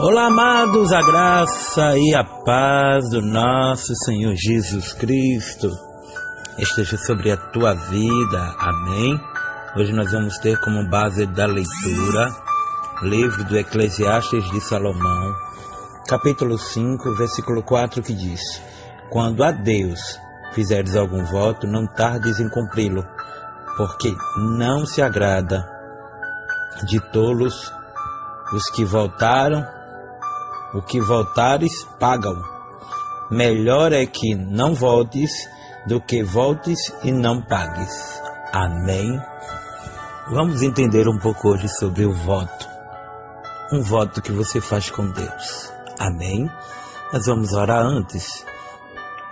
Olá, amados, a graça e a paz do nosso Senhor Jesus Cristo esteja sobre a tua vida, amém? Hoje nós vamos ter como base da leitura o livro do Eclesiastes de Salomão, capítulo 5, versículo 4, que diz: Quando a Deus fizeres algum voto, não tardes em cumpri-lo, porque não se agrada de tolos os que voltaram. O que voltares, pagam. Melhor é que não voltes do que voltes e não pagues. Amém? Vamos entender um pouco hoje sobre o voto. Um voto que você faz com Deus. Amém? Nós vamos orar antes.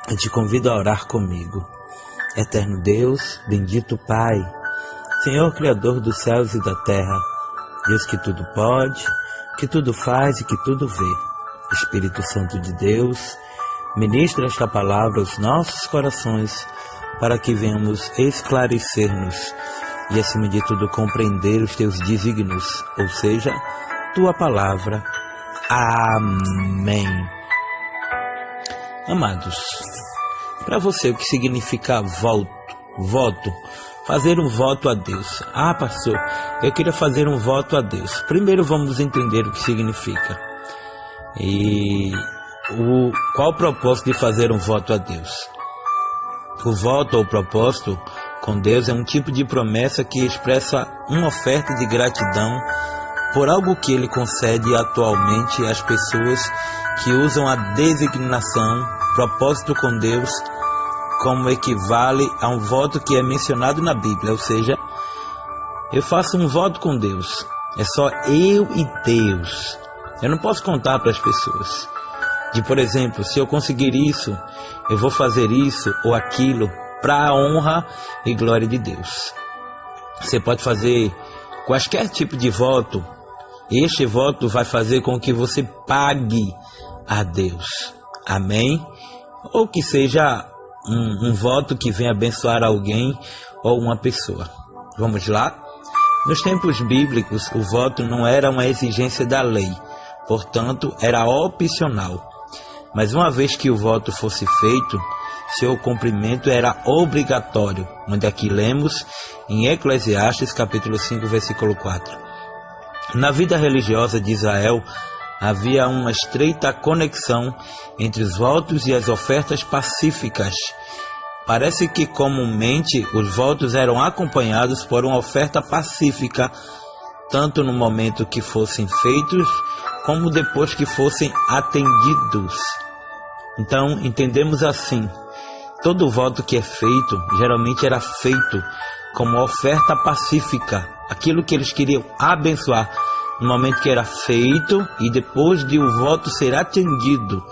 Eu te convido a orar comigo. Eterno Deus, bendito Pai, Senhor Criador dos céus e da terra, Deus que tudo pode, que tudo faz e que tudo vê. Espírito Santo de Deus, ministra esta palavra aos nossos corações, para que venhamos esclarecer-nos e, acima de tudo, compreender os teus desígnios, ou seja, tua palavra. Amém. Amados, para você, o que significa voto? Fazer um voto a Deus. Ah, pastor, eu queria fazer um voto a Deus. Primeiro vamos entender o que significa. E qual o propósito de fazer um voto a Deus? O voto ou propósito com Deus é um tipo de promessa que expressa uma oferta de gratidão por algo que Ele concede atualmente às pessoas que usam a designação propósito com Deus como equivale a um voto que é mencionado na Bíblia, ou seja, eu faço um voto com Deus, é só eu e Deus. Eu não posso contar para as pessoas de, por exemplo, se eu conseguir isso, eu vou fazer isso ou aquilo para a honra e glória de Deus. Você pode fazer qualquer tipo de voto. Este voto vai fazer com que você pague a Deus. Amém? Ou que seja um voto que venha abençoar alguém ou uma pessoa. Vamos lá? Nos tempos bíblicos, o voto não era uma exigência da lei. Portanto, era opcional. Mas uma vez que o voto fosse feito, seu cumprimento era obrigatório, onde aqui lemos em Eclesiastes capítulo 5, versículo 4. Na vida religiosa de Israel, havia uma estreita conexão entre os votos e as ofertas pacíficas. Parece que comumente os votos eram acompanhados por uma oferta pacífica, tanto no momento que fossem feitos, como depois que fossem atendidos. Então, entendemos assim, todo voto que é feito, geralmente era feito como oferta pacífica, aquilo que eles queriam abençoar, no momento que era feito e depois de o voto ser atendido.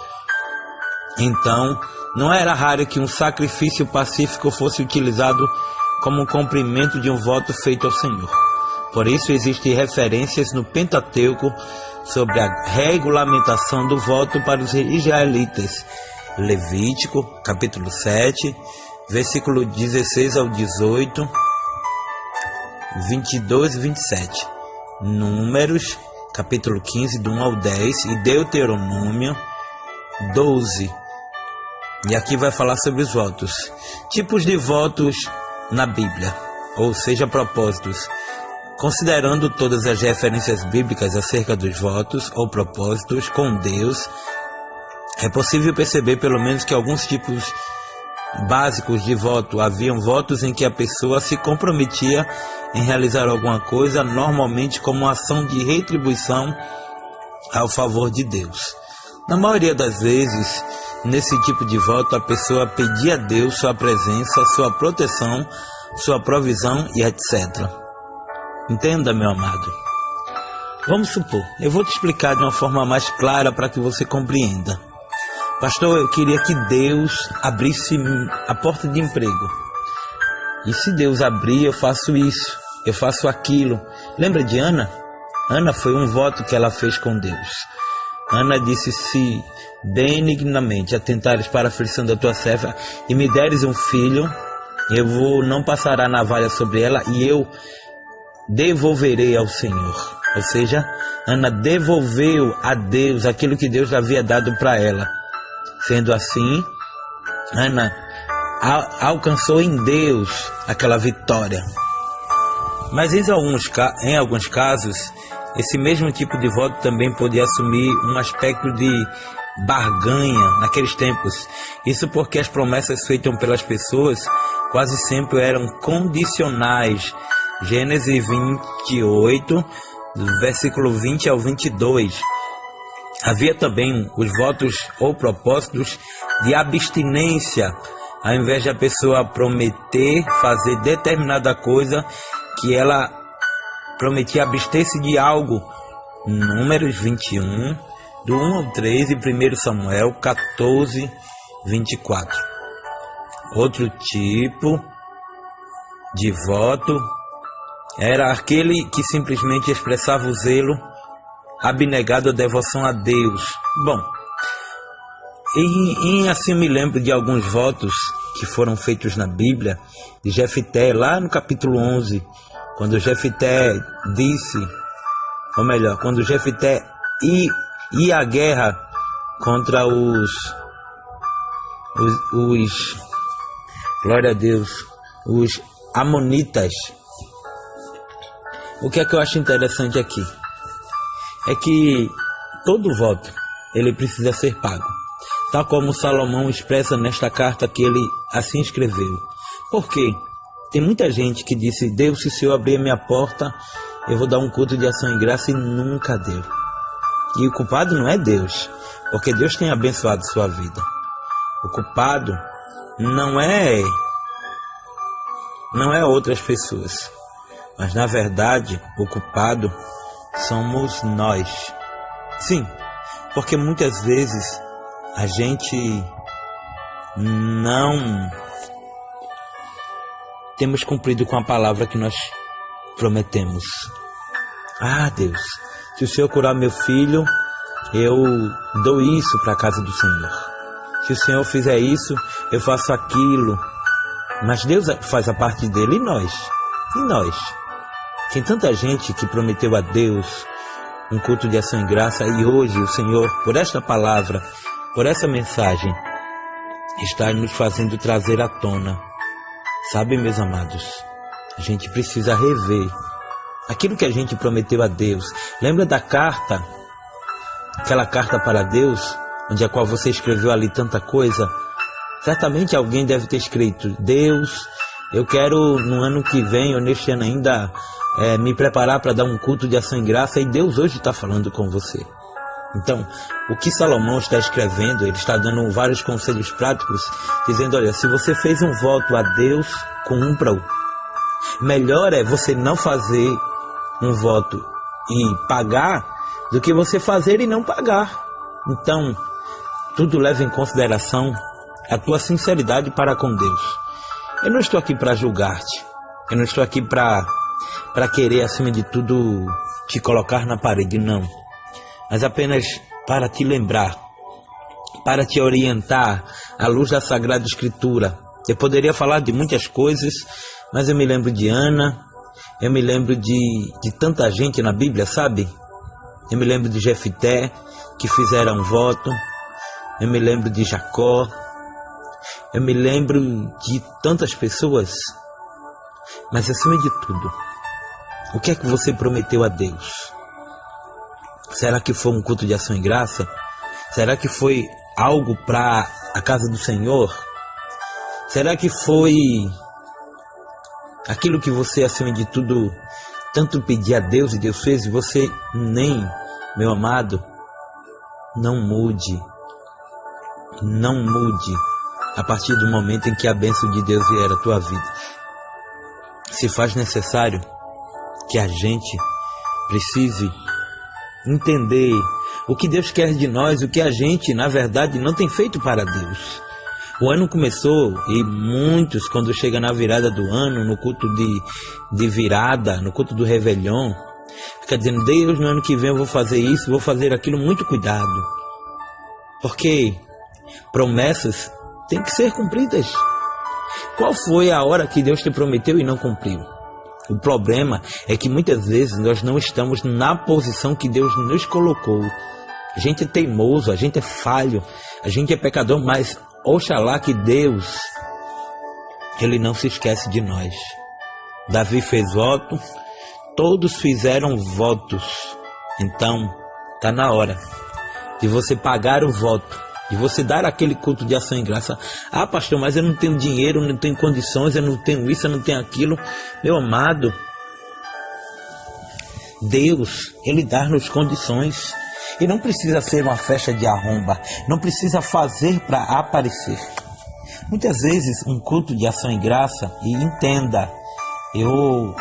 Então, não era raro que um sacrifício pacífico fosse utilizado como um cumprimento de um voto feito ao Senhor. Por isso existem referências no Pentateuco sobre a regulamentação do voto para os israelitas. Levítico, capítulo 7, versículo 16 ao 18, 22 e 27. Números, capítulo 15, do 1 ao 10, e Deuteronômio 12. E aqui vai falar sobre os votos. Tipos de votos na Bíblia, ou seja, propósitos. Considerando todas as referências bíblicas acerca dos votos ou propósitos com Deus, é possível perceber pelo menos que alguns tipos básicos de voto. Haviam votos em que a pessoa se comprometia em realizar alguma coisa, normalmente como uma ação de retribuição ao favor de Deus. Na maioria das vezes, nesse tipo de voto, a pessoa pedia a Deus sua presença, sua proteção, sua provisão e etc. Entenda, meu amado. Vamos supor, eu vou te explicar de uma forma mais clara para que você compreenda. Pastor, eu queria que Deus abrisse a porta de emprego. E se Deus abrir, eu faço isso, eu faço aquilo. Lembra de Ana? Ana foi um voto que ela fez com Deus. Ana disse: se benignamente atentares para a aflição da tua serva e me deres um filho, não passará navalha sobre ela e eu devolverei ao Senhor. Ou seja, Ana devolveu a Deus aquilo que Deus havia dado para ela. Sendo assim, Ana alcançou em Deus aquela vitória. Mas em alguns casos, esse mesmo tipo de voto também podia assumir um aspecto de barganha naqueles tempos. Isso porque as promessas feitas pelas pessoas quase sempre eram condicionais. Gênesis 28, do versículo 20 ao 22. Havia também os votos ou propósitos de abstinência. Ao invés de a pessoa prometer fazer determinada coisa, que ela prometia abster-se de algo. Números 21, do 1 ao 3 e 1 Samuel 14, 24. Outro tipo de voto era aquele que simplesmente expressava o zelo abnegado à devoção a Deus. Bom, e assim eu me lembro de alguns votos que foram feitos na Bíblia, de Jefté, lá no capítulo 11, quando Jefté disse, ou melhor, quando Jefté ia à guerra contra os glória a Deus, os amonitas. O que é que eu acho interessante aqui? É que todo voto, ele precisa ser pago. Tal como Salomão expressa nesta carta que ele assim escreveu. Por quê? Tem muita gente que disse: Deus, se o Senhor abrir a minha porta, eu vou dar um culto de ação e graça, e nunca deu. E o culpado não é Deus, porque Deus tem abençoado sua vida. O culpado não é outras pessoas, mas na verdade o culpado somos nós. Sim, porque muitas vezes a gente não temos cumprido com a palavra que nós prometemos. Ah, Deus, se o Senhor curar meu filho, eu dou isso para a casa do Senhor. Se o Senhor fizer isso, eu faço aquilo. Mas Deus faz a parte dele, e nós? E nós? Tem tanta gente que prometeu a Deus um culto de ação e graça, e hoje o Senhor, por esta palavra, por essa mensagem, está nos fazendo trazer à tona. Sabe, meus amados, a gente precisa rever aquilo que a gente prometeu a Deus. Lembra da carta, aquela carta para Deus, onde a qual você escreveu ali tanta coisa? Certamente alguém deve ter escrito: Deus, eu quero no ano que vem, ou neste ano ainda, me preparar para dar um culto de ação e graça, e Deus hoje está falando com você. Então, o que Salomão está escrevendo, ele está dando vários conselhos práticos, dizendo: olha, se você fez um voto a Deus, cumpra-o. Melhor é você não fazer um voto e pagar, do que você fazer e não pagar. Então, tudo leva em consideração a tua sinceridade para com Deus. Eu não estou aqui para julgar-te. Eu não estou aqui para querer, acima de tudo, te colocar na parede, não. Mas apenas para te lembrar, para te orientar à luz da Sagrada Escritura. Eu poderia falar de muitas coisas, mas eu me lembro de Ana, eu me lembro de tanta gente na Bíblia, sabe? Eu me lembro de Jefté, que fizeram um voto. Eu me lembro de Jacó. Eu me lembro de tantas pessoas. Mas acima de tudo, o que é que você prometeu a Deus? Será que foi um culto de ação e graça? Será que foi algo para a casa do Senhor? Será que foi aquilo que você, acima de tudo, tanto pedia a Deus e Deus fez, e você nem, meu amado, não mude. Não mude a partir do momento em que a bênção de Deus vier à tua vida. Se faz necessário que a gente precise entender o que Deus quer de nós, o que a gente, na verdade, não tem feito para Deus. O ano começou e muitos, quando chega na virada do ano, no culto de virada, no culto do Réveillon, fica dizendo: Deus, no ano que vem eu vou fazer isso, vou fazer aquilo. Muito cuidado, porque promessas têm que ser cumpridas. Qual foi a hora que Deus te prometeu e não cumpriu? O problema é que muitas vezes nós não estamos na posição que Deus nos colocou. A gente é teimoso, a gente é falho, a gente é pecador, mas oxalá que Deus, Ele não se esquece de nós. Davi fez voto, todos fizeram votos. Então, está na hora de você pagar o voto, de você dar aquele culto de ação e graça. Ah, pastor, mas eu não tenho dinheiro, eu não tenho condições, eu não tenho isso, eu não tenho aquilo. Meu amado, Deus, Ele dá-nos condições. E não precisa ser uma festa de arromba, não precisa fazer para aparecer. Muitas vezes um culto de ação e graça, e entenda, eu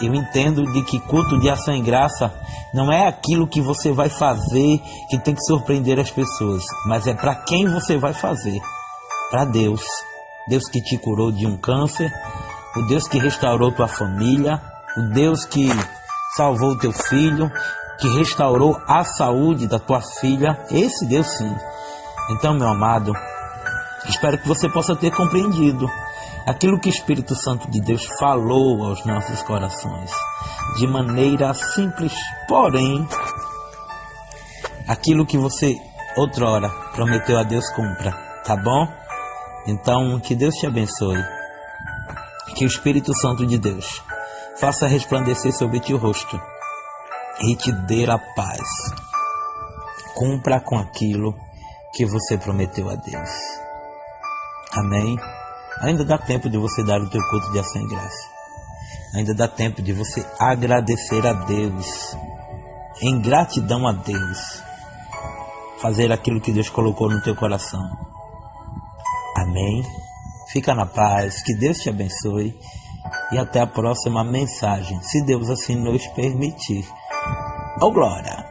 entendo de que culto de ação e graça não é aquilo que você vai fazer que tem que surpreender as pessoas, mas é para quem você vai fazer. Para Deus. Deus que te curou de um câncer, o Deus que restaurou tua família, o Deus que salvou teu filho, que restaurou a saúde da tua filha. Esse Deus sim. Então, meu amado, espero que você possa ter compreendido aquilo que o Espírito Santo de Deus falou aos nossos corações, de maneira simples, porém, aquilo que você outrora prometeu a Deus, cumpra, tá bom? Então, que Deus te abençoe, que o Espírito Santo de Deus faça resplandecer sobre ti o rosto e te dê a paz. Cumpra com aquilo que você prometeu a Deus. Amém? Ainda dá tempo de você dar o teu culto de ação e graça. Ainda dá tempo de você agradecer a Deus, em gratidão a Deus, fazer aquilo que Deus colocou no teu coração. Amém? Fica na paz, que Deus te abençoe e até a próxima mensagem, se Deus assim nos permitir. Oh, glória!